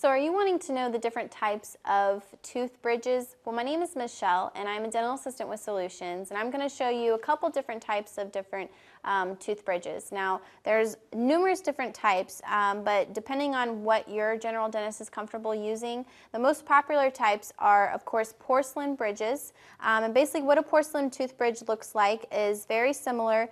So are you wanting to know the different types of tooth bridges? Well, my name is Michelle and I'm a dental assistant with Solutions, and I'm going to show you a couple different types of different tooth bridges. Now, there's numerous different types, but depending on what your general dentist is comfortable using, the most popular types are, of course, porcelain bridges. And basically what a porcelain tooth bridge looks like is very similar.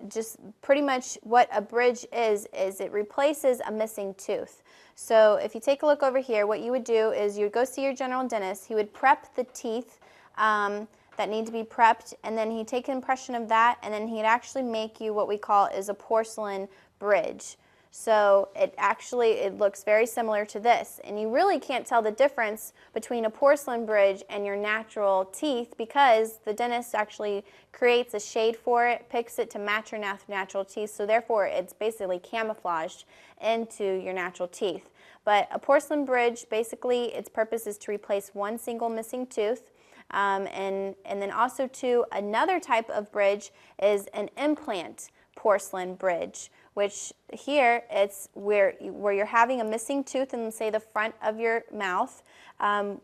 Just pretty much what a bridge is it replaces a missing tooth. So if you take a look over here, what you would do is you would go see your general dentist. He would prep the teeth that need to be prepped, and then he'd take an impression of that, and then he'd actually make you what we call is a porcelain bridge. So it looks very similar to this, and you really can't tell the difference between a porcelain bridge and your natural teeth because the dentist actually creates a shade for it, picks it to match your natural teeth, so therefore it's basically camouflaged into your natural teeth. But a porcelain bridge, basically its purpose is to replace one single missing tooth. And then also too, another type of bridge is an implant porcelain bridge, which here it's where you're having a missing tooth in, say, the front of your mouth.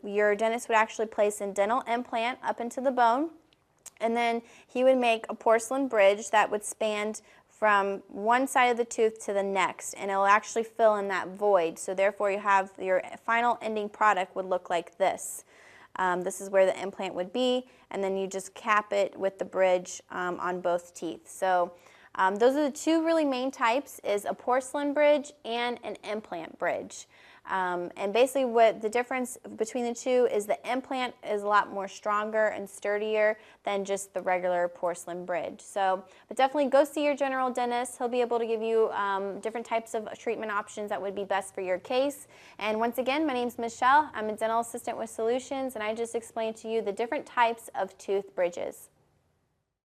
Your dentist would actually place a dental implant up into the bone, and then he would make a porcelain bridge that would span from one side of the tooth to the next, and it will actually fill in that void. So therefore you have your final ending product would look like this. This is where the implant would be, and then you just cap it with the bridge on both teeth. So those are the two really main types, is a porcelain bridge and an implant bridge. And basically what the difference between the two is the implant is a lot more stronger and sturdier than just the regular porcelain bridge. So, but definitely go see your general dentist. He'll be able to give you different types of treatment options that would be best for your case. And once again, my name's Michelle. I'm a dental assistant with Solutions, and I just explained to you the different types of tooth bridges.